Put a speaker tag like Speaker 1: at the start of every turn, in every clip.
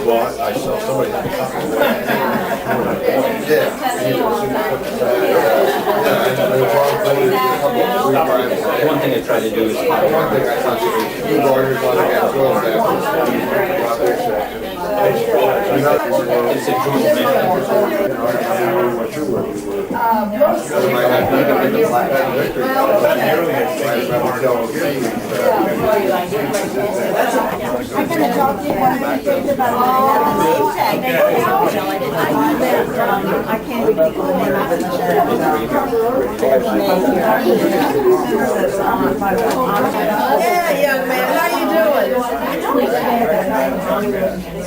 Speaker 1: Well, I saw somebody.
Speaker 2: One thing I try to do is it's a
Speaker 3: Yeah, young man, how you doing?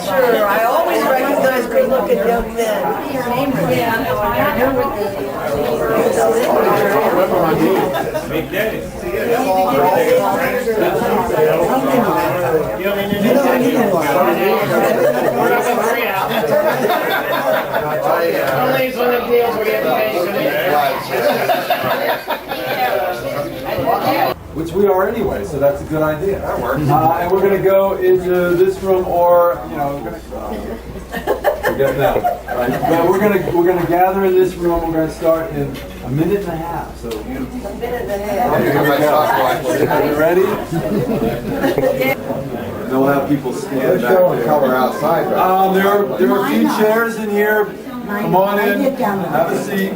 Speaker 3: Sure, I always recognize good-looking young men.
Speaker 4: Which we are anyway, so that's a good idea. That works. And we're going to go into this room, or forget that. Right? But we're going to gather in this room. We're going to start in a minute and a half. So you. A minute and a half. Are you ready? And we'll have people stand back there.
Speaker 1: Color outside.
Speaker 4: There are a few chairs in here. Come on in. Have a seat.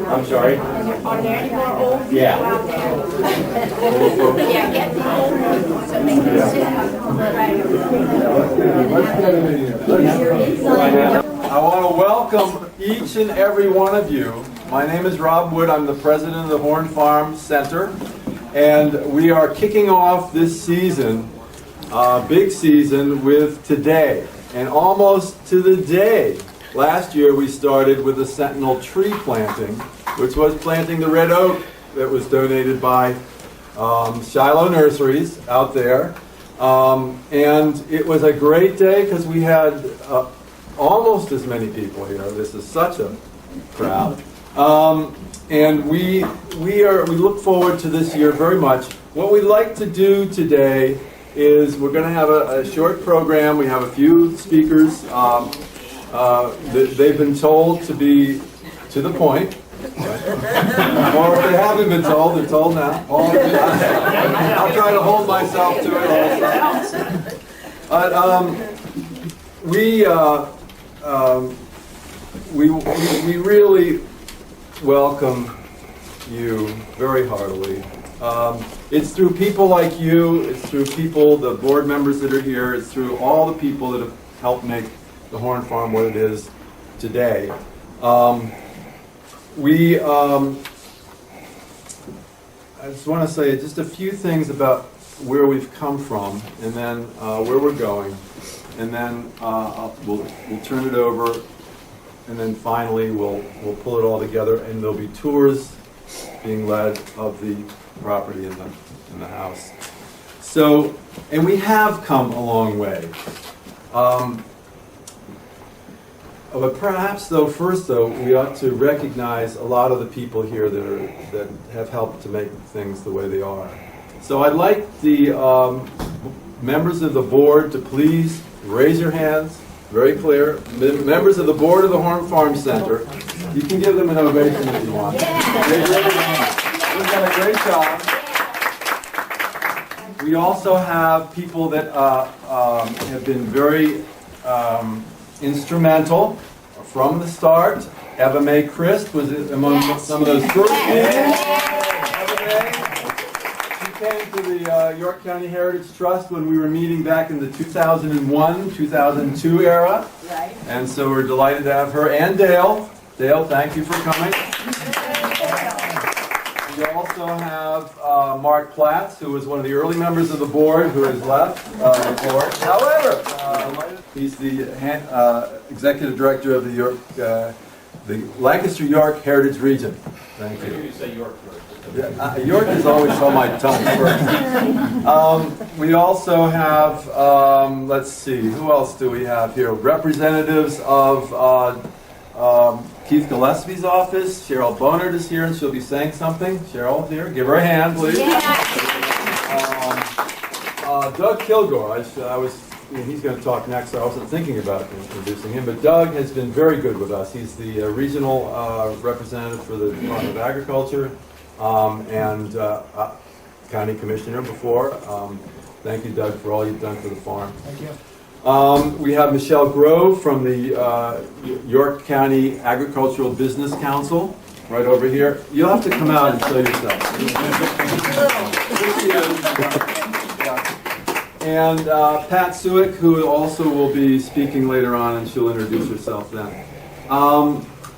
Speaker 2: I'm sorry?
Speaker 5: Are there any more old people
Speaker 2: Yeah.
Speaker 5: out there? Yeah, get the old ones so they can sit.
Speaker 4: I want to welcome each and every one of you. My name is Rob Wood. I'm the president of the Horn Farm Center. And we are kicking off this season, big season, with today. And almost to the day, last year we started with a sentinel tree planting, which was planting the red oak that was donated by Shiloh Nurseries out there. And it was a great day because we had almost as many people here. This is such a crowd. And we look forward to this year very much. What we'd like to do today is we're going to have a short program. We have a few speakers. They've been told to be to the point. Or if they haven't been told, they're told now. I'll try to hold myself to it also. But we really welcome you very heartily. It's through people like you, it's through people, the board members that are here, it's through all the people that have helped make the Horn Farm what it is today. I just want to say just a few things about where we've come from, and then where we're going, and then we'll turn it over, and then finally we'll pull it all together, and there'll be tours being led of the property in the house. So, and we have come a long way. But perhaps, though, first, though, we ought to recognize a lot of the people here that have helped to make things the way they are. So I'd like the members of the board to please raise your hands, very clear. Members of the board of the Horn Farm Center, you can give them an ovation if you want. They've done a great job. We also have people that have been very instrumental from the start. Eva Mae Christ was among some of those first meetings. Eva Mae, she came to the York County Heritage Trust when we were meeting back in the 2001, 2002 era.
Speaker 3: Right.
Speaker 4: And so we're delighted to have her, and Dale. Dale, thank you for coming. We also have Mark Platts, who was one of the early members of the board, who has left the board. However, he's the executive director of the Lancaster York Heritage Region. Thank you.
Speaker 2: You say York first.
Speaker 4: Yeah, York is always on my tongue first. We also have, let's see, who else do we have here? Representatives of Keith Gillespie's office. Cheryl Bonard is here, and she'll be saying something. Cheryl, here, give her a hand, please. Doug Kilgore, he's going to talk next, so I wasn't thinking about introducing him, but Doug has been very good with us. He's the regional representative for the Department of Agriculture and county commissioner before. Thank you, Doug, for all you've done for the farm.
Speaker 1: Thank you.
Speaker 4: We have Michelle Grove from the York County Agricultural Business Council, right over here. You'll have to come out and show yourself. And Pat Suick, who also will be speaking later on, and she'll introduce herself then.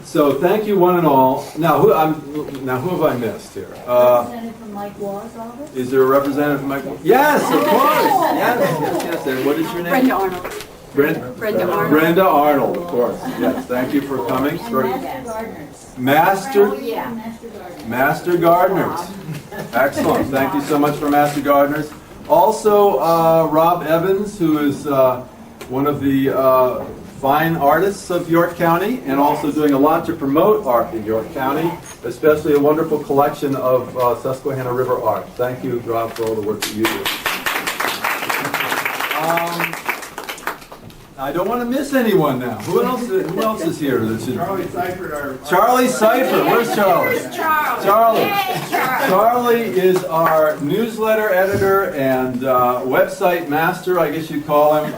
Speaker 4: So thank you, one and all. Now, who have I missed here?
Speaker 5: Representative from Mike Waugh's office?
Speaker 4: Is there a representative from Mike? Yes, of course. Yes. And what is your name?
Speaker 6: Brenda Arnold.
Speaker 4: Brenda
Speaker 6: Arnold.
Speaker 4: Brenda Arnold, of course. Yes, thank you for coming.
Speaker 5: And
Speaker 4: Master
Speaker 5: Master Gardeners.
Speaker 4: Gardeners. Excellent. Thank you so much for Master Gardeners. Also, Rob Evans, who is one of the fine artists of York County, and also doing a lot to promote art in York County, especially a wonderful collection of Susquehanna River art. Thank you, Rob, for all the work that you do. I don't want to miss anyone now. Who else is here?
Speaker 1: Charlie Seifert,
Speaker 4: Charlie Seifert. Where's Charlie? Charlie. Charlie is our newsletter editor and website master, I guess you'd call him,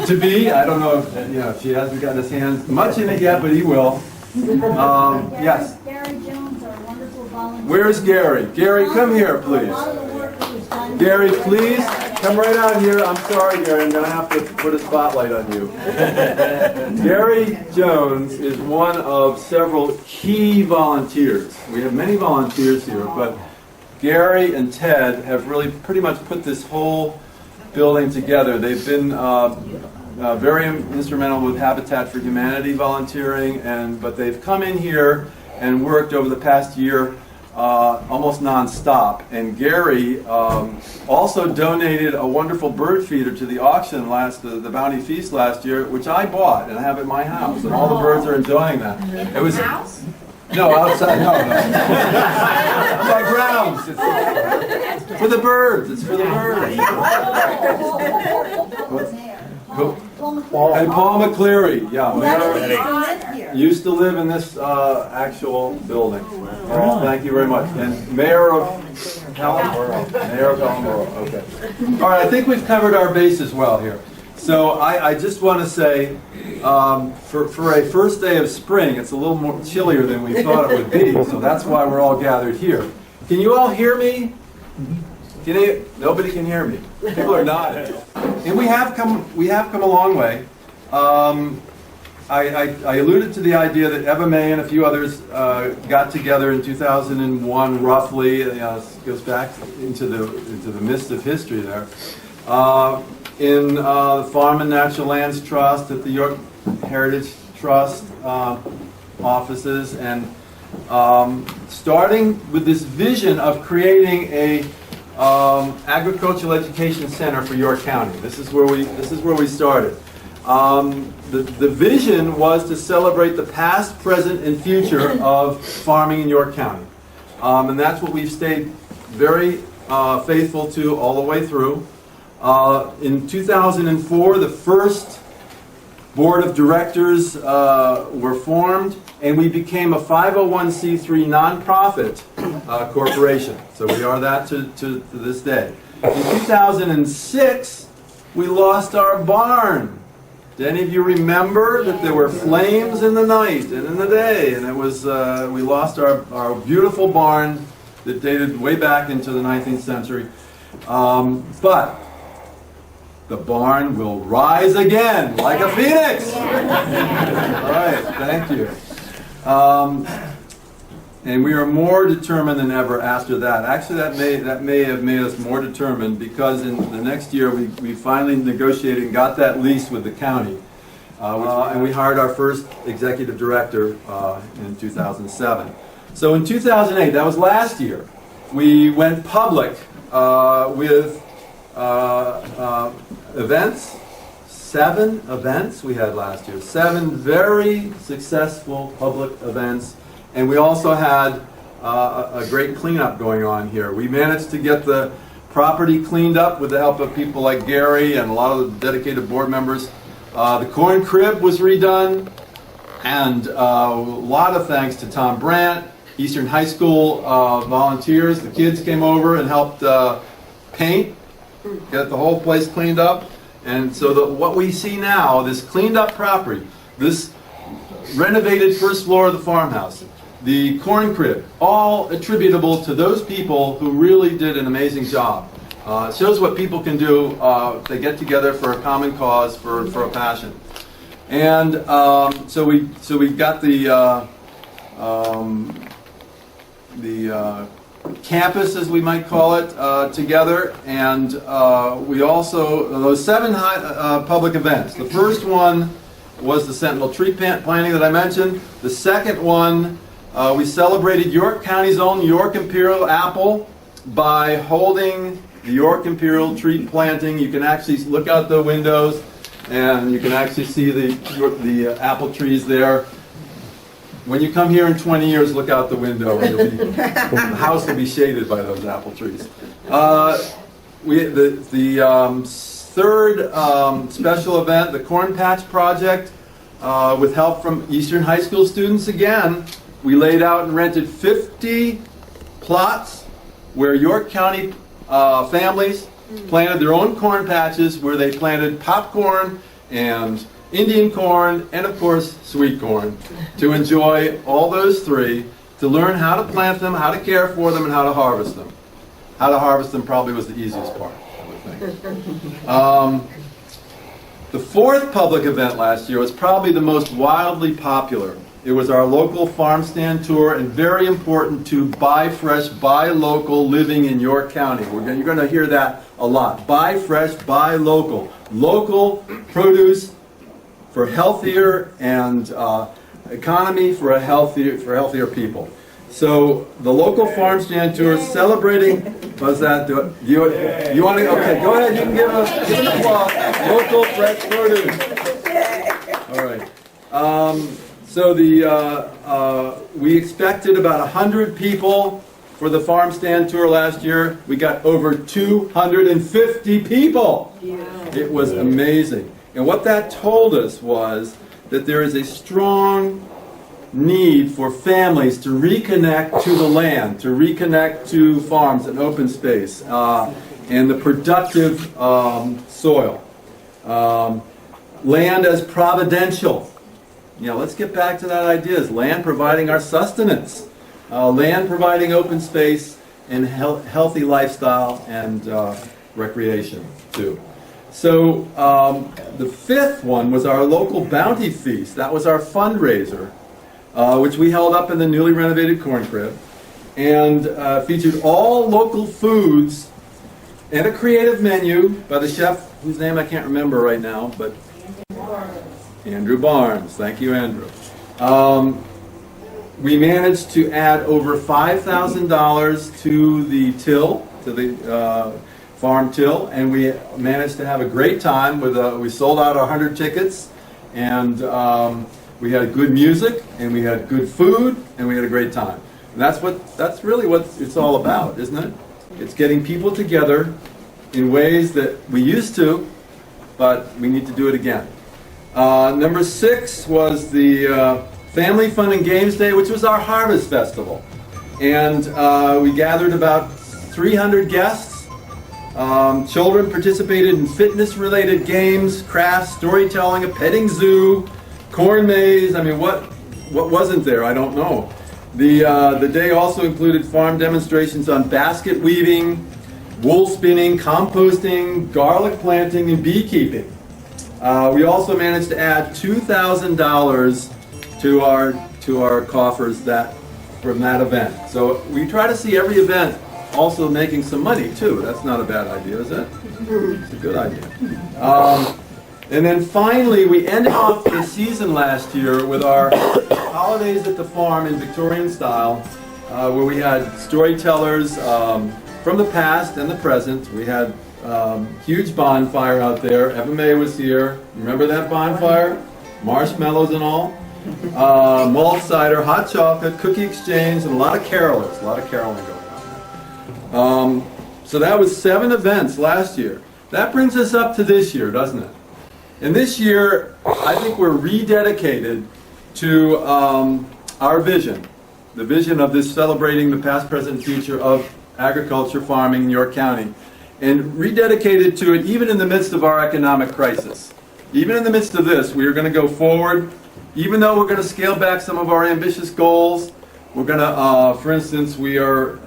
Speaker 4: to be. I don't know if he hasn't gotten his hands much in it yet, but he will. Yes.
Speaker 5: Gary Jones, our wonderful volunteer.
Speaker 4: Where's Gary? Gary, come here, please.
Speaker 5: A lot of the work that was done.
Speaker 4: Gary, please come right out here. I'm sorry, Gary, I'm going to have to put a spotlight on you. Gary Jones is one of several key volunteers. We have many volunteers here, but Gary and Ted have really pretty much put this whole building together. They've been very instrumental with Habitat for Humanity volunteering, but they've come in here and worked over the past year almost non-stop. And Gary also donated a wonderful bird feeder to the auction the Bounty Feast last year, which I bought and I have at my house, and all the birds are enjoying that. It was
Speaker 6: House?
Speaker 4: no outside, no. My grounds. It's for the birds. It's for the birds. And Paul McCleary, used to live in this actual building. Thank you very much. And Mayor of Hallenboro. Okay. All right, I think we've covered our bases well here. So I just want to say, for a first day of spring, it's a little more chillier than we thought it would be. So that's why we're all gathered here. Can you all hear me? Nobody can hear me. People are nodding. And we have come a long way. I alluded to the idea that Eva May and a few others got together in 2001, roughly. It goes back into the midst of history there. In the Farm and Natural Lands Trust, at the York Heritage Trust offices, and starting with this vision of creating a agricultural education center for York County. This is where we started. The vision was to celebrate the past, present, and future of farming in York County, and that's what we've stayed very faithful to all the way through. In 2004, the first board of directors were formed, and we became a 501c3 nonprofit corporation. So we are that to this day. In 2006, we lost our barn. Do any of you remember that there were flames in the night and in the day? And it was we lost our beautiful barn that dated way back into the 19th century. But the barn will rise again like a phoenix. All right, thank you. And we are more determined than ever after that. Actually, that may have made us more determined, because in the next year we finally negotiated and got that lease with the county. And we hired our first executive director in 2007. So in 2008, that was last year, we went public with events. 7 events we had last year. 7 very successful public events. And we also had a great cleanup going on here. We managed to get the property cleaned up with the help of people like Gary and a lot of the dedicated board members. The corn crib was redone, and a lot of thanks to Tom Brandt, Eastern High School volunteers. The kids came over and helped paint, get the whole place cleaned up. And so what we see now, this cleaned up property, this renovated first floor of the farmhouse, the corn crib, all attributable to those people who really did an amazing job. It shows what people can do if they get together for a common cause, for a passion. And so we got the campus, as we might call it, together, and we also, those 7 public events. The first one was the Sentinel tree planting that I mentioned. The second one, we celebrated York County's own York Imperial apple by holding the York Imperial tree planting. You can actually look out the windows and you can actually see the apple trees there. When you come here in 20 years, look out the window and the house will be shaded by those apple trees. The third special event, the Corn Patch Project, with help from Eastern High School students again, we laid out and rented 50 plots where York County families planted their own corn patches, where they planted popcorn and Indian corn and, of course, sweet corn, to enjoy all those 3, to learn how to plant them, how to care for them, and how to harvest them. How to harvest them probably was the easiest part, I would think. The fourth public event last year was probably the most wildly popular. It was our local farm stand tour, and very important to buy fresh, buy local living in York County. You're going to hear that a lot. Buy fresh, buy local. Local produce for healthier and economy for healthier people. So the local farm stand tour celebrating, was that, you want to, okay, go ahead, you can give an applause. Local fresh produce. All right. So we expected about 100 people for the farm stand tour last year. We got over 250 people. Yeah. It was amazing. And what that told us was that there is a strong need for families to reconnect to the land, to reconnect to farms and open space, and the productive soil. Land as providential. Let's get back to that idea. Is land providing our sustenance, land providing open space and healthy lifestyle and recreation too. So the fifth one was our local bounty feast. That was our fundraiser, which we held up in the newly renovated corn crib, and featured all local foods and a creative menu by the chef, whose name I can't remember right now, but Andrew Barnes. Thank you, Andrew. We managed to add over $5,000 to the till, to the farm till, and we managed to have a great time. We sold out 100 tickets, and we had good music, and we had good food, and we had a great time. And that's really what it's all about, isn't it? It's getting people together in ways that we used to, but we need to do it again. Number 6 was the Family Fun and Games Day, which was our Harvest Festival. And we gathered about 300 guests. Children participated in fitness-related games, crafts, storytelling, a petting zoo, corn maze. I mean, what wasn't there? I don't know. The day also included farm demonstrations on basket weaving, wool spinning, composting, garlic planting, and beekeeping. We also managed to add $2,000 to our coffers from that event. So we try to see every event also making some money too. That's not a bad idea, is it? It's a good idea. And then finally, we ended off the season last year with our holidays at the farm in Victorian style, where we had storytellers from the past and the present. We had huge bonfire out there. Eva May was here. Remember that bonfire? Marshmallows and all. Malt cider, hot chocolate, cookie exchange, and a lot of caroling going on. So that was 7 events last year. That brings us up to this year, doesn't it? And this year, I think we're rededicated to our vision, the vision of this celebrating the past, present, and future of agriculture, farming in York County, and rededicated to it even in the midst of our economic crisis. Even in the midst of this, we are going to go forward. Even though we're going to scale back some of our ambitious goals, we're going to, for instance, we are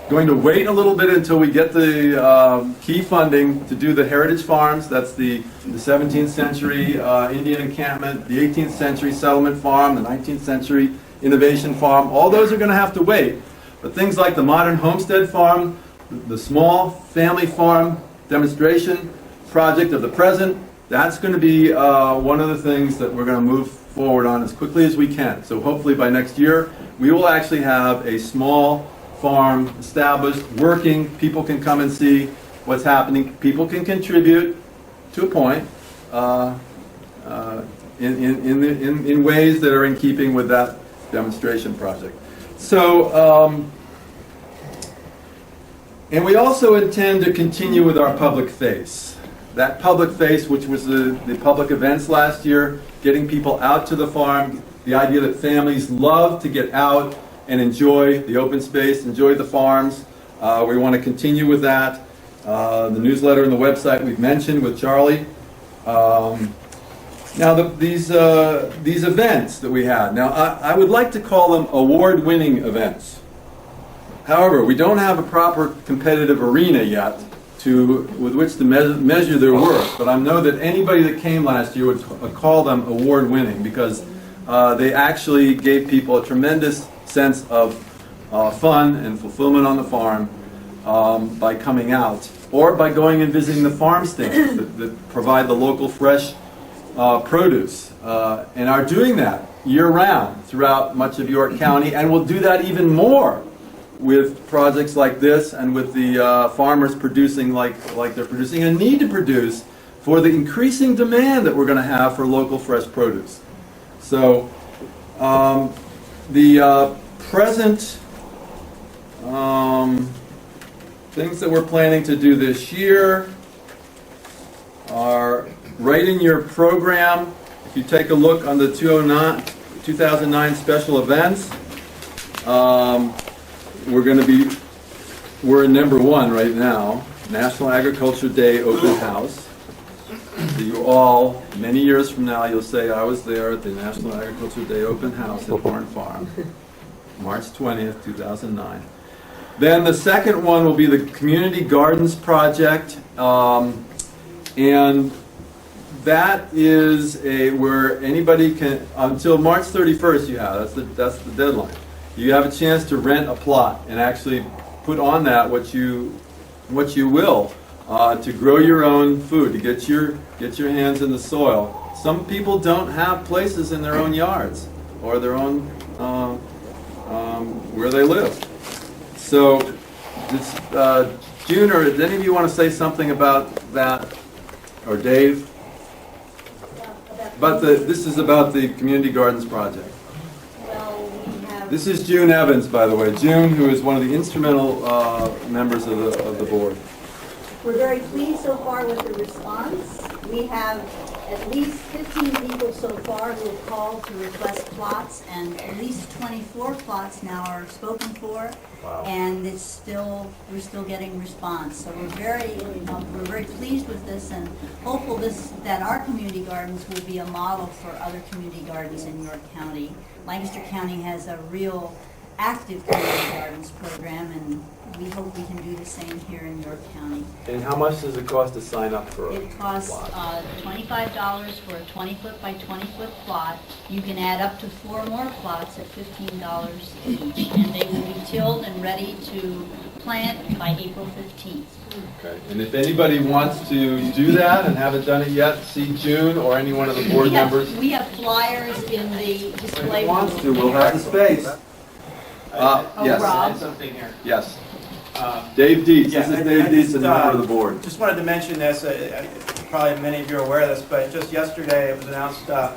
Speaker 4: going to wait a little bit until we get the key funding to do the heritage farms. That's the 17th century Indian encampment, the 18th century settlement farm, the 19th century innovation farm. All those are going to have to wait. But things like the modern homestead farm, the small family farm demonstration project of the present, that's going to be one of the things that we're going to move forward on as quickly as we can. So hopefully by next year, we will actually have a small farm established, working. People can come and see what's happening. People can contribute to a point in ways that are in keeping with that demonstration project. So, and we also intend to continue with our public face. That public face, which was the public events last year, getting people out to the farm, the idea that families love to get out and enjoy the open space, enjoy the farms. We want to continue with that. The newsletter and the website we've mentioned with Charlie. Now these events that we had, now I would like to call them award-winning events. However, we don't have a proper competitive arena yet with which to measure their worth, but I know that anybody that came last year would call them award-winning because they actually gave people a tremendous sense of fun and fulfillment on the farm by coming out, or by going and visiting the farm stands that provide the local fresh produce, and are doing that year-round throughout much of York County, and will do that even more with projects like this and with the farmers producing like they're producing and need to produce for the increasing demand that we're going to have for local fresh produce. So the present things that we're planning to do this year are right in your program. If you take a look on the 2009 special events, we're in number 1 right now, National Agriculture Day Open House. So you all, many years from now, you'll say, I was there at the National Agriculture Day Open House at Horn Farm, March 20th, 2009. Then the second one will be the Community Gardens Project. And that is where anybody can, until March 31st you have, that's the deadline. You have a chance to rent a plot and actually put on that what you will to grow your own food, to get your hands in the soil. Some people don't have places in their own yards or their own where they live. So this, June, or does any of you want to say something about that, or Dave? This is about the Community Gardens project.
Speaker 5: Well, we have,
Speaker 4: This is June Evans, by the way. June, who is one of the instrumental members of the board.
Speaker 5: we're very pleased so far with the response. We have at least 15 people so far who have called to request plots, and at least 24 plots now are spoken for.
Speaker 4: Wow.
Speaker 5: And we're still getting response. So we're very pleased with this, and hopeful that our community gardens will be a model for other community gardens in York County. Lancaster County has a real active community gardens program, and we hope we can do the same here in York County.
Speaker 4: And how much does it cost to sign up for a
Speaker 5: It costs
Speaker 4: plot?
Speaker 5: $25 for a 20-foot by 20-foot plot. You can add up to 4 more plots at $15 each, and they will be tilled and ready to plant by April 15th.
Speaker 4: Okay. And if anybody wants to do that and haven't done it yet, see June or any one of the board members.
Speaker 5: We have flyers in the
Speaker 4: If
Speaker 5: display
Speaker 4: anyone wants
Speaker 5: room.
Speaker 4: to, we'll have the space. Yes.
Speaker 5: Rob.
Speaker 6: Something here.
Speaker 4: Yes. Dave Dietz.
Speaker 6: Yeah,
Speaker 4: This is
Speaker 6: I
Speaker 4: Dave Dietz, a
Speaker 6: just,
Speaker 4: member of the board.
Speaker 6: Just wanted to mention this, probably many of you are aware of this, but just yesterday it was announced that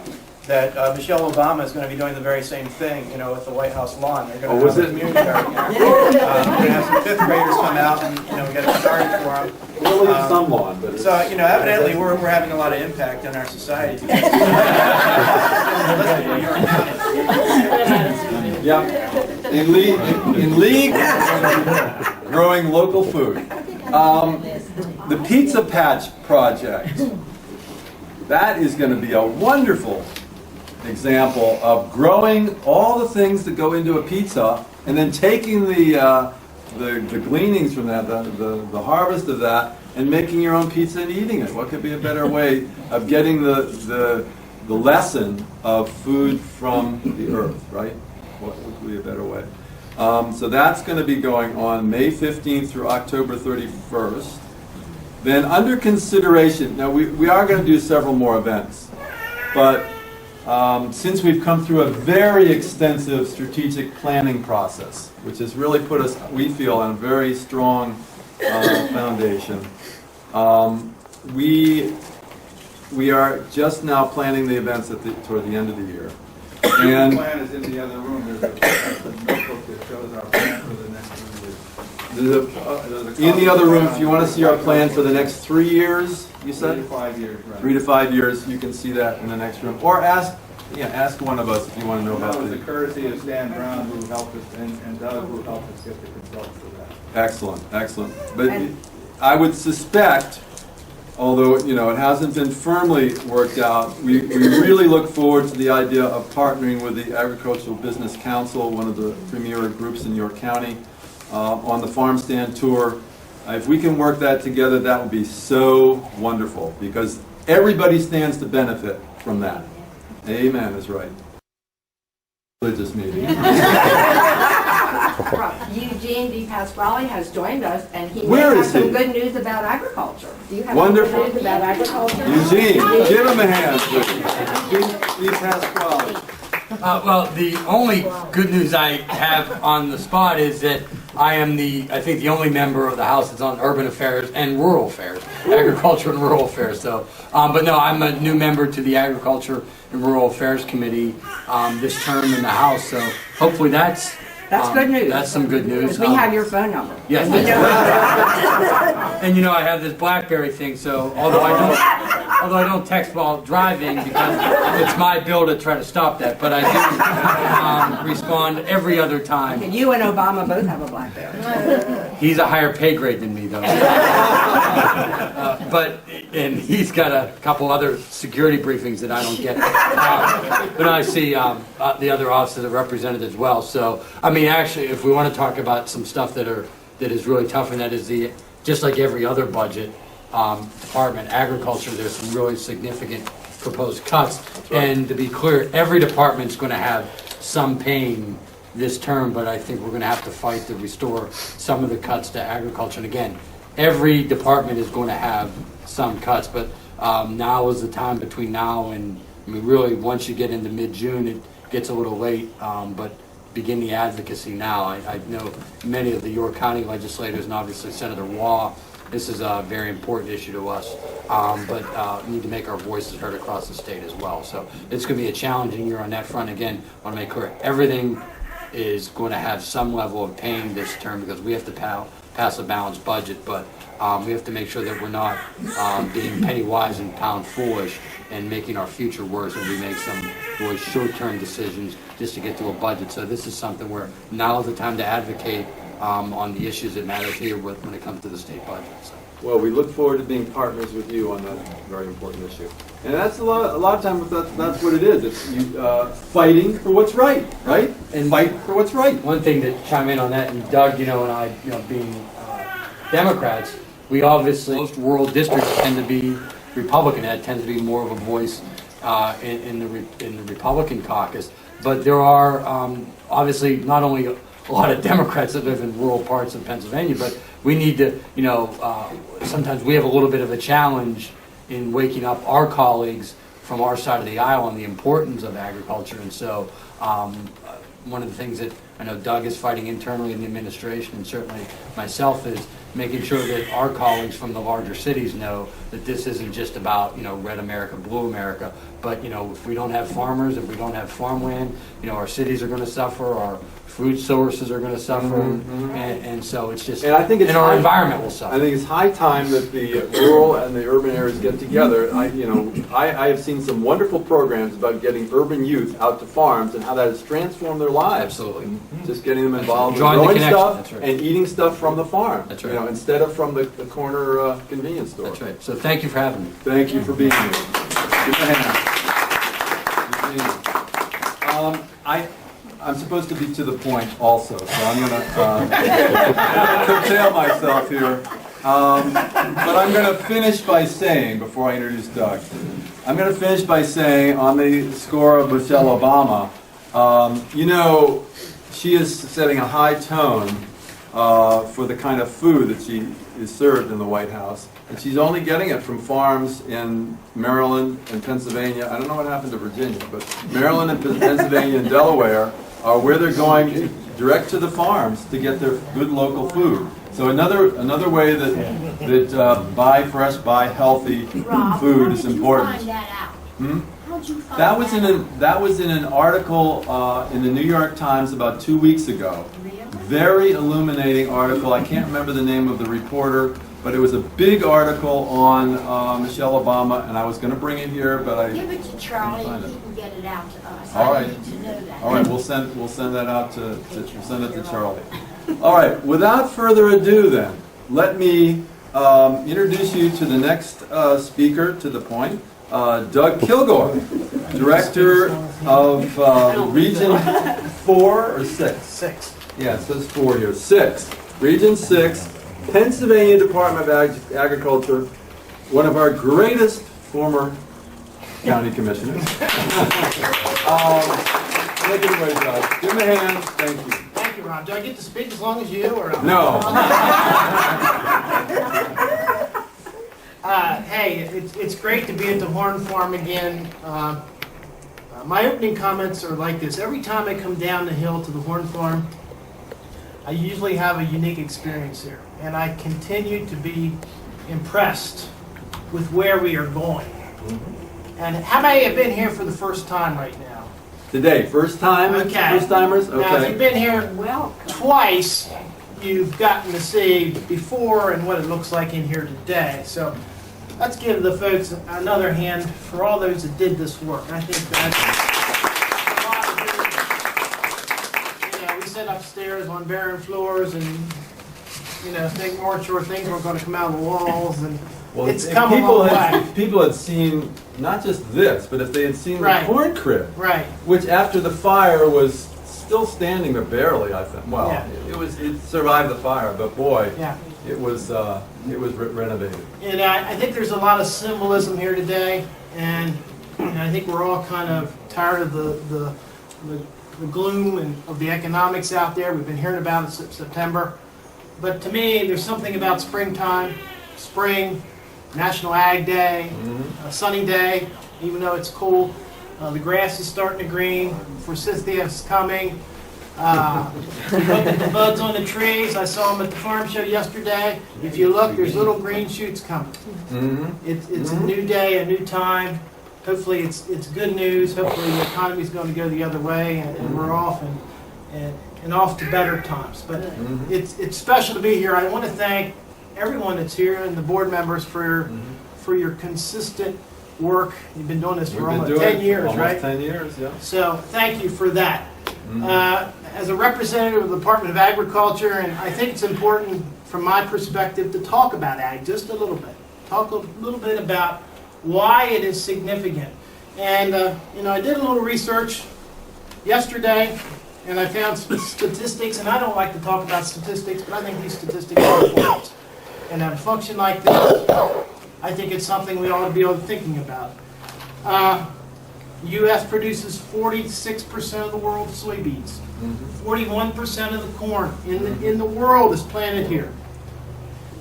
Speaker 6: Michelle Obama is going to be doing the very same thing, with the White House lawn. They're going
Speaker 4: Oh,
Speaker 6: to
Speaker 4: was
Speaker 6: have a
Speaker 4: it?
Speaker 6: community garden here. We're going to have some 5th graders come out and, get it started for them.
Speaker 4: We'll leave some lawn, but it's...
Speaker 6: So, evidently we're having a lot of impact in our society.
Speaker 4: Yeah. In league, growing local food. The Pizza Patch Project. That is going to be a wonderful example of growing all the things that go into a pizza and then taking the gleanings from that, the harvest of that, and making your own pizza and eating it. What could be a better way of getting the lesson of food from the earth, right? What would be a better way? So that's going to be going on May 15th through October 31st. Then under consideration, now we are going to do several more events, but since we've come through a very extensive strategic planning process, which has really put us, we feel, on a very strong foundation, we are just now planning the events toward the end of the year. And
Speaker 1: The plan is in the other room. There's a notebook that shows our plan for the next 3 years.
Speaker 4: in the other room, if you want to see our plan for the next 3 years, you
Speaker 1: 3
Speaker 4: said?
Speaker 1: to 5 years, right.
Speaker 4: 3 to 5 years, you can see that in the next room. Or ask one of us if you want to know
Speaker 1: That
Speaker 4: about
Speaker 1: was the
Speaker 4: it.
Speaker 1: courtesy of Stan Brown, who helped us, and Doug, who helped us get the consultants for that.
Speaker 4: Excellent, excellent. But I would suspect, although it hasn't been firmly worked out, we really look forward to the idea of partnering with the Agricultural Business Council, one of the premier groups in York County, on the farm stand tour. If we can work that together, that would be so wonderful, because everybody stands to benefit from that. Amen is right. Religious meeting.
Speaker 3: Eugene D. Pasquale has joined us, and he
Speaker 4: Where
Speaker 3: may have
Speaker 4: is
Speaker 3: some
Speaker 4: he?
Speaker 3: good news about agriculture. Do you have
Speaker 4: Wonderful.
Speaker 3: some good news about agriculture?
Speaker 4: Eugene, give him a hand, please. Eugene D. Pasquale.
Speaker 7: Well, the only good news I have on the spot is that I am I think the only member of the House that's on Urban Affairs and Rural Affairs, Agriculture and Rural Affairs. So, but no, I'm a new member to the Agriculture and Rural Affairs Committee this term in the House. So hopefully that's
Speaker 3: good news.
Speaker 7: That's some good news.
Speaker 3: Because we have your phone number.
Speaker 7: Yes.
Speaker 3: And we know
Speaker 7: And I have this BlackBerry thing, so although I don't text while driving because it's my bill to try to stop that, but I do respond every other time.
Speaker 3: And you and Obama both have a BlackBerry.
Speaker 7: He's a higher pay grade than me, though. And he's got a couple other security briefings that I don't get. But I see the other offices are represented as well. So, I mean, actually, if we want to talk about some stuff that is really tough, and that is just like every other budget, department, agriculture, there's some really significant proposed cuts. And to be clear, every department's going to have some pain this term, but I think we're going to have to fight to restore some of the cuts to agriculture. And again, every department is going to have some cuts, but now is the time between now and, I mean, really, once you get into mid-June, it gets a little late, but begin the advocacy now. I know many of the York County legislators and obviously Senator Waugh, this is a very important issue to us, but we need to make our voices heard across the state as well. So it's going to be a challenging year on that front. Again, I want to make clear, everything is going to have some level of pain this term because we have to pass a balanced budget, but we have to make sure that we're not being penny wise and pound foolish and making our future worse when we make some really short-term decisions just to get to a budget. So this is something where now is the time to advocate on the issues that matter here when it comes to the state budget. So.
Speaker 4: Well, we look forward to being partners with you on that very important issue. And that's a lot of times that's what it is. It's you, fighting for what's right? And fight for what's right.
Speaker 7: One thing to chime in on that, and Doug, and I, being Democrats, we obviously, most rural districts tend to be Republican. That tends to be more of a voice in the Republican caucus. But there are obviously not only a lot of Democrats that live in rural parts of Pennsylvania, but we need to, sometimes we have a little bit of a challenge in waking up our colleagues from our side of the aisle on the importance of agriculture. And so one of the things that I know Doug is fighting internally in the administration, and certainly myself, is making sure that our colleagues from the larger cities know that this isn't just about, red America, blue America, but, if we don't have farmers, if we don't have farmland, our cities are going to suffer, our food sources are going to suffer, and so it's just,
Speaker 4: and I think
Speaker 7: our environment will suffer.
Speaker 4: I think it's high time that the rural and the urban areas get together. I have seen some wonderful programs about getting urban youth out to farms and how that has transformed their lives.
Speaker 7: Absolutely.
Speaker 4: Just getting them involved in
Speaker 7: Drawing the
Speaker 4: growing
Speaker 7: connection.
Speaker 4: stuff
Speaker 7: That's right.
Speaker 4: and eating stuff from the farm.
Speaker 7: That's right.
Speaker 4: Instead of from the corner convenience store.
Speaker 7: That's right. So thank you for having me.
Speaker 4: Thank you for being here. Give a hand. I'm supposed to be to the point also, so I'm going to curtail myself here. But I'm going to finish by saying, before I introduce Doug, I'm going to finish by saying, on the score of Michelle Obama, she is setting a high tone for the kind of food that she is served in the White House. And she's only getting it from farms in Maryland and Pennsylvania. I don't know what happened to Virginia, but Maryland and Pennsylvania and Delaware are where they're going direct to the farms to get their good local food. So another way that buy fresh, buy healthy food is important.
Speaker 8: Find that out? How'd you find
Speaker 4: That was in an article in the New York Times about 2 weeks ago. Very illuminating article. I can't remember the name of the reporter, but it was a big article on Michelle Obama, and I was going to bring it here, but I
Speaker 8: Give it to Charlie,
Speaker 4: find
Speaker 8: and
Speaker 4: it.
Speaker 8: he can get it out to us.
Speaker 4: All
Speaker 8: I
Speaker 4: right.
Speaker 8: need to know that.
Speaker 4: All right, we'll send that out we'll send it to Charlie. All right, without further ado then, let me introduce you to the next speaker to the point, Doug Kilgore, Director of Region 4 or 6?
Speaker 6: 6.
Speaker 4: Yeah, it says 4 here. 6. Region 6, Pennsylvania Department of Agriculture, one of our greatest former county commissioners. Take it away, Doug. Give him a hand. Thank you.
Speaker 9: Thank you, Ron. Do I get to speak as long as you, or
Speaker 4: No.
Speaker 9: Hey, it's great to be at the Horn Farm again. My opening comments are like this. Every time I come down the hill to the Horn Farm, I usually have a unique experience here, and I continue to be impressed with where we are going. And how many have been here for the first time right now?
Speaker 4: Today, first time?
Speaker 9: Okay.
Speaker 4: First timers?
Speaker 9: Now, if you've
Speaker 4: Okay.
Speaker 9: been here twice, you've gotten to see before and what it looks like in here today. So let's give the folks another hand for all those that did this work. I think that's we sit upstairs on barren floors and think more sure things were going to come out of the walls, and it's come a long way.
Speaker 4: If people had seen not just this, but if they had seen
Speaker 9: Right.
Speaker 4: the corn crib,
Speaker 9: Right.
Speaker 4: which after the fire was still standing, but barely, I think. Well,
Speaker 9: Yeah.
Speaker 4: it survived the fire, but boy,
Speaker 9: Yeah.
Speaker 4: it was renovated.
Speaker 9: And I think there's a lot of symbolism here today, and I think we're all kind of tired of the gloom and of the economics out there. We've been hearing about it since September. But to me, there's something about springtime, spring, National Ag Day, a sunny day, even though it's cool. The grass is starting to green, forsythia's coming. Look at the buds on the trees. I saw them at the farm show yesterday. If you look, there's little green shoots coming. It's a new day, a new time. Hopefully it's good news. Hopefully the economy's going to go the other way, and we're off and off to better times. But it's special to be here. I want to thank everyone that's here and the board members for your consistent work. You've been doing this for almost 10 years, right?
Speaker 4: Almost 10 years, yeah.
Speaker 9: So thank you for that. As a representative of the Department of Agriculture, and I think it's important from my perspective to talk about ag just a little bit. Talk a little bit about why it is significant. And I did a little research yesterday, and I found some statistics, and I don't like to talk about statistics, but I think these statistics are important. And at a function like this, I think it's something we ought to be thinking about. U.S. produces 46% of the world's soybeans. 41% of the corn in the world is planted here.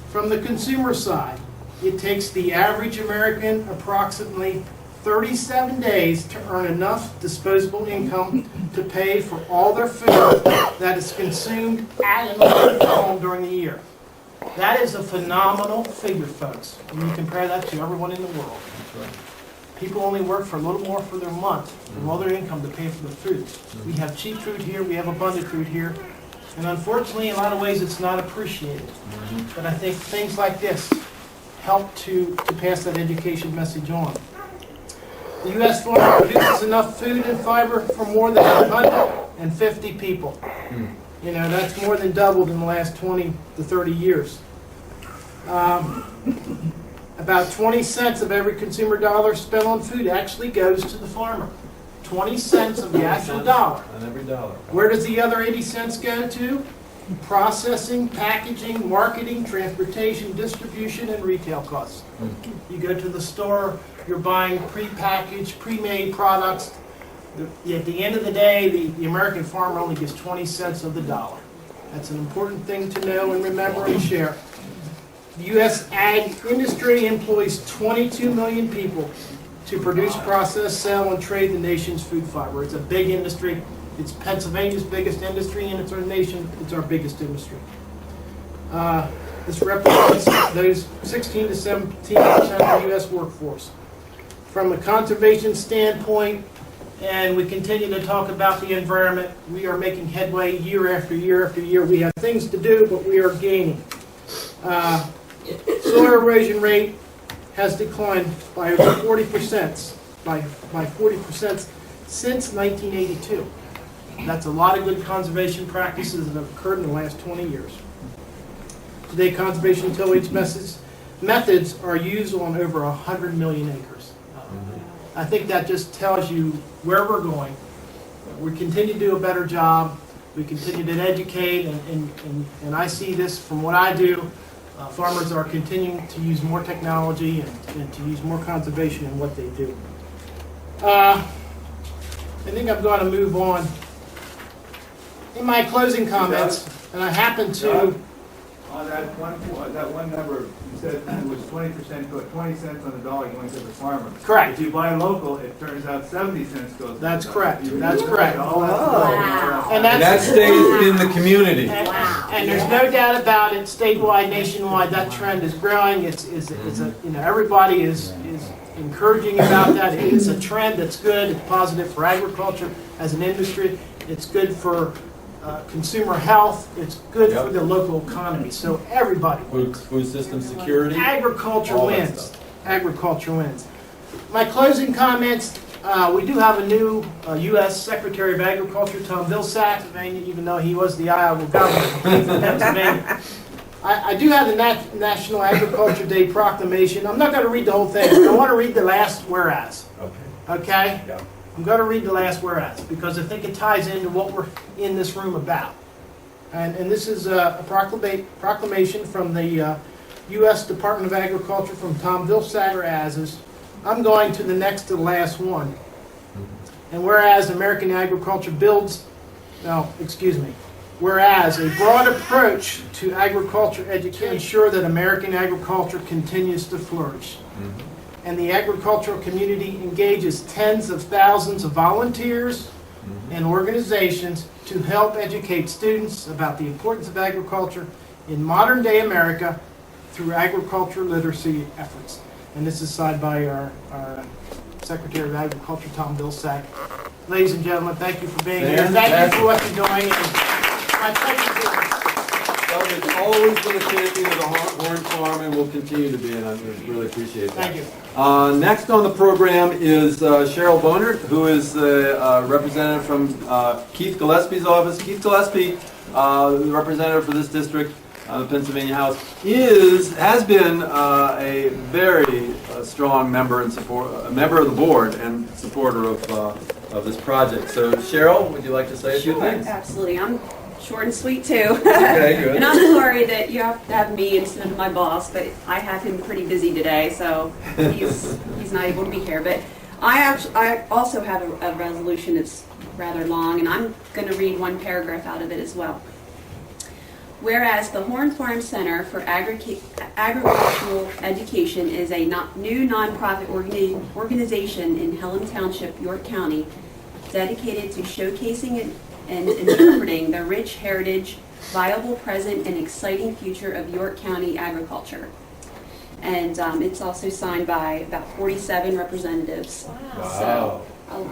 Speaker 9: From the consumer side, it takes the average American approximately 37 days to earn enough disposable income to pay for all their food that is consumed at and home during the year. That is a phenomenal figure, folks, when you compare that to everyone in the world. People only work for a little more for their month, for all their income to pay for their food. We have cheap food here, we have abundant food here, and unfortunately, in a lot of ways, it's not appreciated. But I think things like this help to pass that education message on. The U.S. farm produces enough food and fiber for more than 150 people. That's more than doubled in the last 20 to 30 years. About 20 cents of every consumer dollar spent on food actually goes to the farmer. 20 cents of the actual dollar.
Speaker 4: On every dollar.
Speaker 9: Where does the other 80 cents go to? Processing, packaging, marketing, transportation, distribution, and retail costs. You go to the store, you're buying pre-packaged, pre-made products. At the end of the day, the American farmer only gets 20 cents of the dollar. That's an important thing to know and remember and share. The U.S. ag industry employs 22 million people to produce, process, sell, and trade the nation's food fiber. It's a big industry. It's Pennsylvania's biggest industry, and it's our biggest industry. This represents those 16 to 17% of the U.S. workforce. From a conservation standpoint, and we continue to talk about the environment, we are making headway year after year after year. We have things to do, but we are gaining. Soil erosion rate has declined by over 40%, by 40% since 1982. That's a lot of good conservation practices that have occurred in the last 20 years. Today, conservation tillage methods are used on over 100 million acres. I think that just tells you where we're going. We continue to do a better job. We continue to educate, and I see this from what I do. Farmers are continuing to use more technology and to use more conservation in what they do. I think I'm going to move on. In my closing comments, and I happen to...
Speaker 1: On that one number, you said it was 20% go 20 cents on the dollar going to the farmer.
Speaker 9: Correct.
Speaker 1: If you buy local, it turns out 70 cents goes to
Speaker 9: That's
Speaker 1: the
Speaker 9: correct.
Speaker 1: farmer.
Speaker 9: That's correct.
Speaker 8: Wow.
Speaker 9: And
Speaker 4: And that
Speaker 9: that's...
Speaker 4: stays in the community.
Speaker 9: And there's no doubt about it, statewide, nationwide, that trend is growing. Everybody is encouraging about that. It's a trend that's good. It's positive for agriculture as an industry. It's good for consumer health. It's good for the local economy. So everybody wins.
Speaker 4: Food system security.
Speaker 9: Agriculture
Speaker 4: all that
Speaker 9: wins.
Speaker 4: stuff.
Speaker 9: Agriculture wins. My closing comments. We do have a new U.S. Secretary of Agriculture, Tom Vilsack, even though he was the Iowa governor from Pennsylvania. I do have the National Agriculture Day proclamation. I'm not going to read the whole thing. I want to read the last whereas.
Speaker 4: Okay.
Speaker 9: Okay?
Speaker 4: Yeah.
Speaker 9: I'm going to read the last whereas because I think it ties into what we're in this room about. And this is a proclamation from the U.S. Department of Agriculture from Tom Vilsack. Whereas I'm going to the next to the last one. And whereas American agriculture whereas a broad approach to agriculture education ensure that American agriculture continues to flourish. And the agricultural community engages tens of thousands of volunteers and organizations to help educate students about the importance of agriculture in modern day America through agriculture literacy efforts. And this is signed by our Secretary of Agriculture, Tom Vilsack. Ladies and gentlemen, thank you for being here. Thank you for what you're doing. And my pleasure to
Speaker 4: Doug has always been a champion of the Horn Farm and will continue to be, and I really appreciate that.
Speaker 9: Thank you.
Speaker 4: Next on the program is Cheryl Bonert, who is the representative from Keith Gillespie's office. Keith Gillespie, the representative for this district, the Pennsylvania House, has been a very strong member and a member of the board and supporter of this project. So Cheryl, would you like to say a few things?
Speaker 10: Absolutely. I'm short and sweet too.
Speaker 4: Okay, good.
Speaker 10: And I'm sorry that you have to have me instead of my boss, but I have him pretty busy today, so he's not able to be here. But I also have a resolution that's rather long, and I'm going to read one paragraph out of it as well. Whereas the Horn Farm Center for Agricultural Education is a new nonprofit organization in Helen Township, York County, dedicated to showcasing and interpreting the rich heritage, viable present, and exciting future of York County agriculture. And it's also signed by about 47 representatives.
Speaker 4: Wow.
Speaker 10: So I'll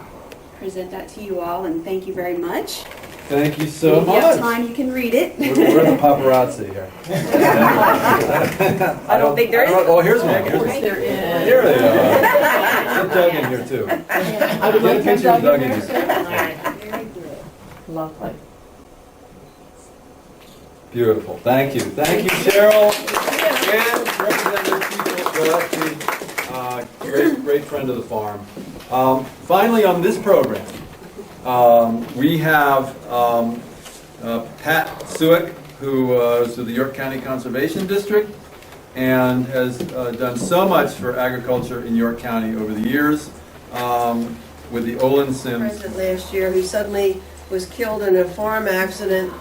Speaker 10: present that to you all, and thank you very much.
Speaker 4: Thank you so
Speaker 10: If you
Speaker 4: much.
Speaker 10: have time, you can read it.
Speaker 4: We're the paparazzi here.
Speaker 10: I don't think there is.
Speaker 4: Oh, here's one.
Speaker 10: There is.
Speaker 4: Here they are. Get Doug in here too. Get a picture of Doug in here.
Speaker 10: Very good.
Speaker 3: Lovely.
Speaker 4: Beautiful. Thank you. Thank you, Cheryl. And Representative Gillespie, great friend of the farm. Finally, on this program, we have Pat Suick, who is with the York County Conservation District and has done so much for agriculture in York County over the years with the Olin Sims.
Speaker 3: President last year who suddenly was killed in a farm accident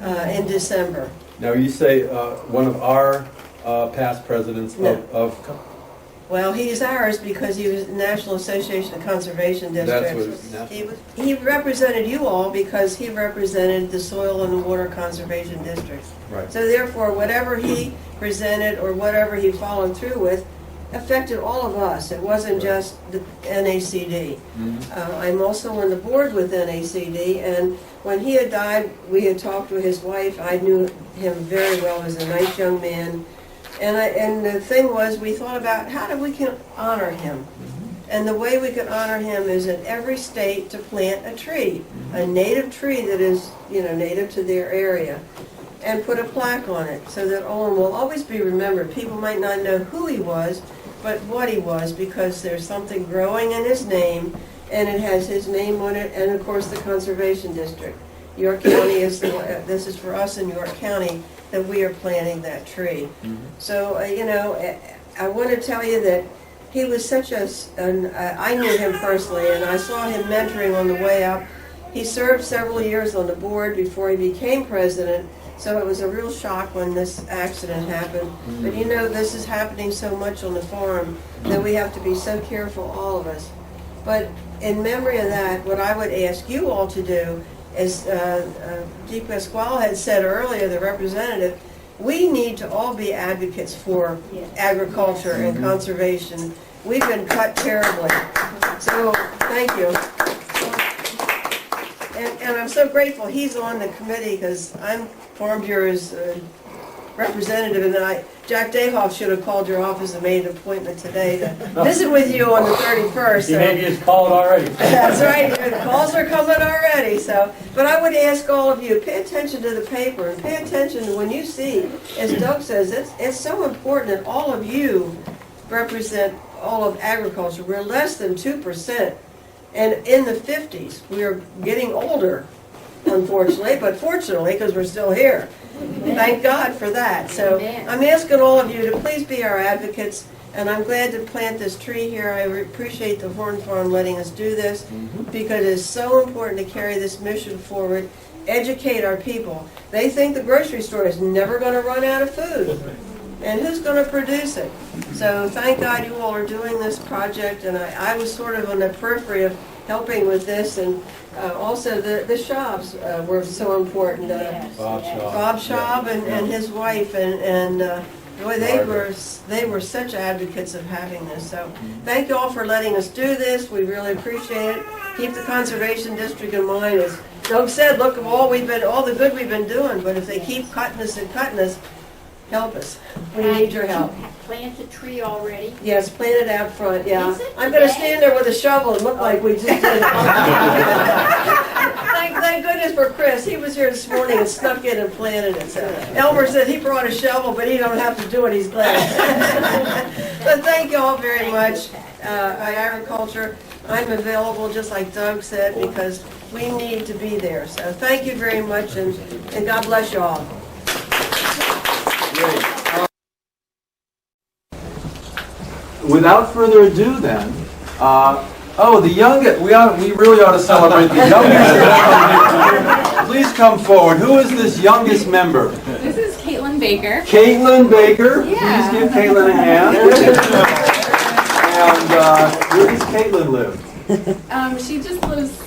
Speaker 3: in December.
Speaker 4: Now, you say one of our past presidents of
Speaker 3: Well, he's ours because he was National Association of Conservation Districts.
Speaker 4: That's what
Speaker 3: He represented you all because he represented the Soil and Water Conservation Districts.
Speaker 4: Right.
Speaker 3: So therefore, whatever he presented or whatever he followed through with affected all of us. It wasn't just the NACD. I'm also on the board with NACD, and when he had died, we had talked with his wife. I knew him very well. He was a nice young man. And the thing was, we thought about how we can honor him. And the way we can honor him is in every state to plant a tree, a native tree that is, native to their area, and put a plaque on it so that Olin will always be remembered. People might not know who he was, but what he was, because there's something growing in his name, and it has his name on it, and of course the Conservation District. York County is this is for us in York County that we are planting that tree. So, I want to tell you that he was such I knew him personally, and I saw him mentoring on the way up. He served several years on the board before he became president, so it was a real shock when this accident happened. But this is happening so much on the farm that we have to be so careful, all of us. But in memory of that, what I would ask you all to do, as G. Pasquale had said earlier, the representative, we need to all be advocates for agriculture and conservation. We've been cut terribly. So, thank you. And I'm so grateful he's on the committee because I'm Farm Bureau's representative, and Jack Dayhoff should have called your office and made an appointment today to visit with you on the 31st.
Speaker 7: He may just called already.
Speaker 3: That's right, the calls are coming already. But I would ask all of you, pay attention to the paper and pay attention to when you see, as Doug says, it's so important that all of you represent all of agriculture. We're less than 2%. And in the 50s, we are getting older, unfortunately, but fortunately, because we're still here. Thank God for that. So I'm asking all of you to please be our advocates, and I'm glad to plant this tree here. I appreciate the Horn Farm letting us do this, because it is so important to carry this mission forward, educate our people. They think the grocery store is never going to run out of food, and who's going to produce it? So thank God you all are doing this project, and I was sort of on the periphery of helping with this, and also the Schaubs were so important. Bob Schaub and his wife, and boy, they were such advocates of having this. So thank you all for letting us do this. We really appreciate it. Keep the Conservation District in mind. As Doug said, look at all the good we've been doing, but if they keep cutting us and cutting us, help us. We need your help.
Speaker 8: Plant the tree already?
Speaker 3: Yes, plant it out front, yeah.
Speaker 8: Is it
Speaker 3: I'm going to
Speaker 8: today?
Speaker 3: stand there with a shovel and look like we just did it. Thank goodness for Chris. He was here this morning and snuck in and planted it. So Elmer said he brought a shovel, but he don't have to do it. He's glad. But thank you all very much. Agriculture, I'm available, just like Doug said, because we need to be there. So thank you very much, and God bless you all.
Speaker 4: Without further ado, then, the youngest. We really ought to celebrate the youngest. Please come forward. Who is this youngest member?
Speaker 11: This is Caitlin Baker.
Speaker 4: Caitlin Baker.
Speaker 11: Yeah.
Speaker 4: Please give Caitlin a hand. And where does Caitlin live?
Speaker 11: She just lives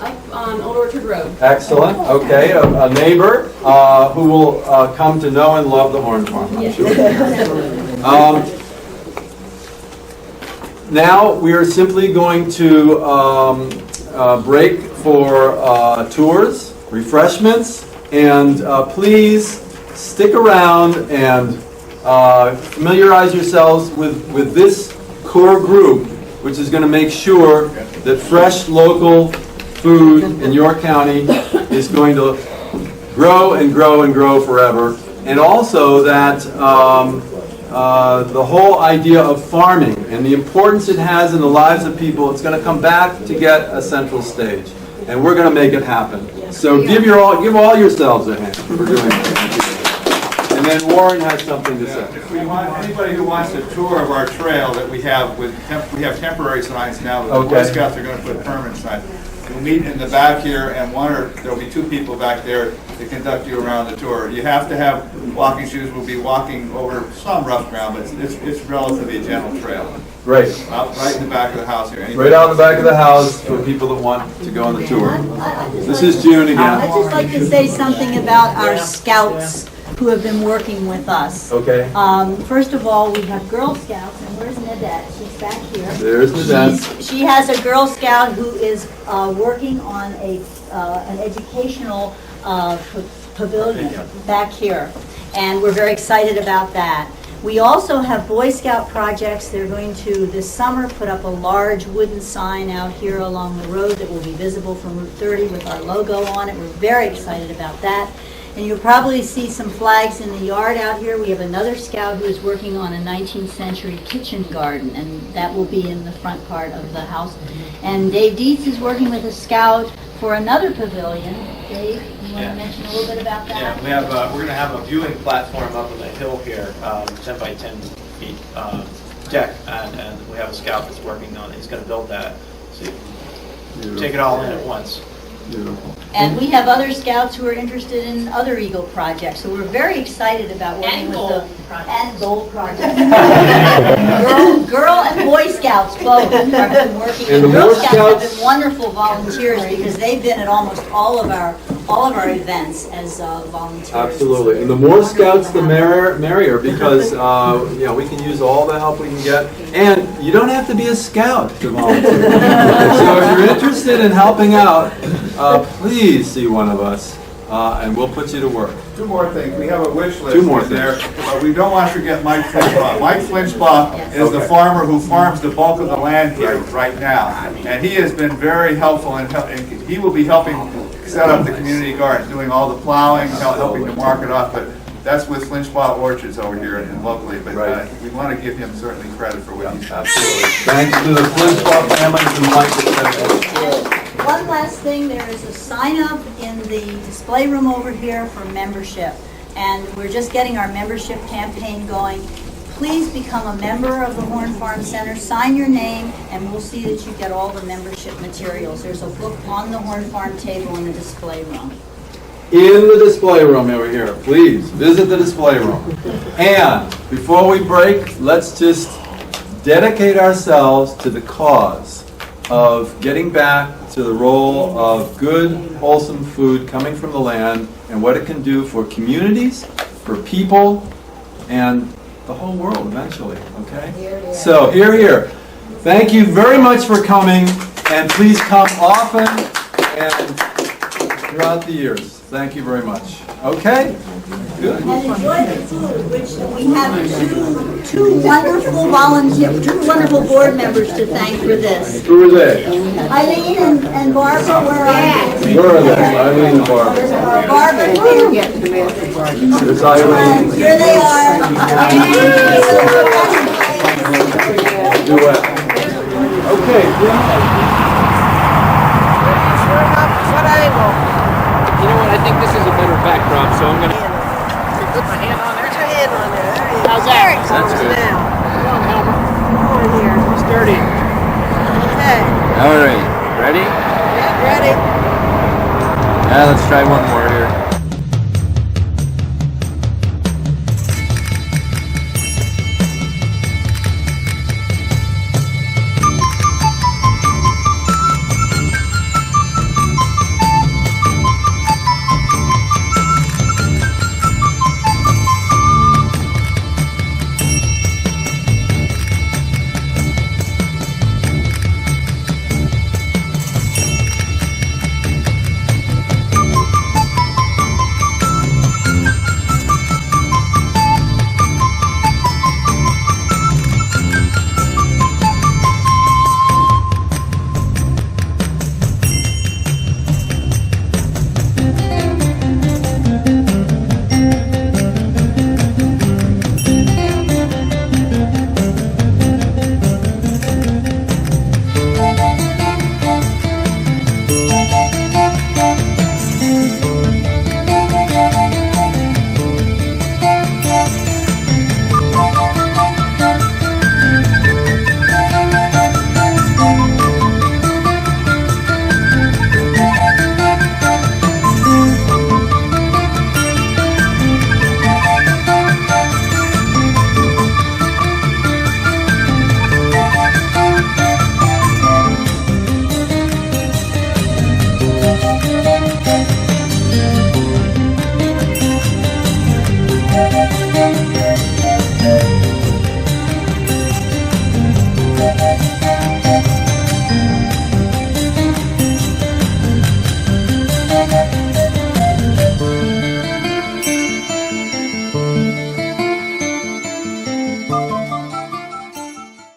Speaker 11: up on Old Orchard Road.
Speaker 4: Excellent. Okay, a neighbor who will come to know and love the Horn Farm, I'm sure. Now we are simply going to break for tours, refreshments, and please stick around and familiarize yourselves with this core group, which is going to make sure that fresh local food in York County is going to grow and grow and grow forever, and also that the whole idea of farming and the importance it has in the lives of people, it's going to come back to get a central stage, and we're going to make it happen. So give all yourselves a hand for doing that. And then Warren has something to say.
Speaker 1: If we want anybody who wants a tour of our trail that we have we have temporary signs now, but the Boy Scouts are going to put permanent signs. We'll meet in the back here, and there'll be 2 people back there to conduct you around the tour. You have to have walking shoes. We'll be walking over some rough ground, but it's relatively a gentle trail.
Speaker 4: Great.
Speaker 1: Right in the back of the house here.
Speaker 4: Right out in the back of the house for people that want to go on the tour. This is June again.
Speaker 5: I'd just like to say something about our scouts who have been working with us.
Speaker 4: Okay.
Speaker 5: First of all, we have Girl Scouts, and where's Nadette? She's back here.
Speaker 4: There's Nadette.
Speaker 5: She has a Girl Scout who is working on an educational pavilion back here, and we're very excited about that. We also have Boy Scout projects. They're going to, this summer, put up a large wooden sign out here along the road that will be visible from Route 30 with our logo on it. We're very excited about that. And you'll probably see some flags in the yard out here. We have another scout who is working on a 19th century kitchen garden, and that will be in the front part of the house. And Dave Dietz is working with a scout for another pavilion. Dave, you want to mention a little bit about that?
Speaker 6: Yeah, we're going to have a viewing platform up on the hill here, 10 by 10 feet deck, and we have a scout that's working on it. He's going to build that, so you can take it all in at once.
Speaker 4: Beautiful.
Speaker 5: And we have other scouts who are interested in other Eagle projects, so we're very excited about working with the and gold projects. Girl and Boy Scouts both have been working.
Speaker 4: And the
Speaker 5: Girl
Speaker 4: Boy
Speaker 5: Scouts have been wonderful volunteers because they've been at almost all of our events as volunteers.
Speaker 4: Absolutely, and the more scouts, the merrier, because we can use all the help we can get, and you don't have to be a scout to volunteer. So if you're interested in helping out, please see one of us, and we'll put you to work.
Speaker 1: 2 more things. We have a wish list
Speaker 4: 2 more
Speaker 1: in there, but we don't want to forget Mike Flinchbaugh. Mike Flinchbaugh is the farmer who farms the bulk of the land here right now, and he has been very helpful, and he will be helping set up the community garden, doing all the plowing, helping to mark it off. But That's with Flinchbaugh Orchards over here in Lovely, but
Speaker 4: Right.
Speaker 1: we want to give him certainly credit for what he's done.
Speaker 4: Absolutely. Thanks to the Flinchbaugh families and Mike at Cente.
Speaker 5: One last thing, there is a sign up in the display room over here for membership. And we're just getting our membership campaign going. Please become a member of the Horn Farm Center, sign your name, and we'll see that you get all the membership materials. There's a book on the Horn Farm table in the display room.
Speaker 4: In the display room over here. Please visit the display room. And before we break, let's just dedicate ourselves to the cause of getting back to the role of good, wholesome food coming from the land and what it can do for communities, for people, and the whole world eventually, okay? So, here. Thank you very much for coming, and please come often and throughout the years. Thank you very much. Okay? Good.
Speaker 5: And enjoy the food, which we have two wonderful wonderful board members to thank for this.
Speaker 4: Who are they?
Speaker 5: Eileen and Barbara, where are you?
Speaker 4: Where are they? Eileen and Barbara.
Speaker 5: Barbara, here.
Speaker 4: There's Eileen.
Speaker 5: Here they are.
Speaker 4: Duet. Okay, please.
Speaker 2: You know what, I think this is a better backdrop, so I'm gonna...
Speaker 9: Put my hand on there.
Speaker 3: Put your hand on there. There you go.
Speaker 9: How's that?
Speaker 2: That's good.
Speaker 3: Now,
Speaker 9: Come on, Helmer.
Speaker 3: come on here.
Speaker 9: Sturdy.
Speaker 2: All
Speaker 3: Okay.
Speaker 2: right, ready?
Speaker 3: Yeah, ready?
Speaker 2: Let's try one more.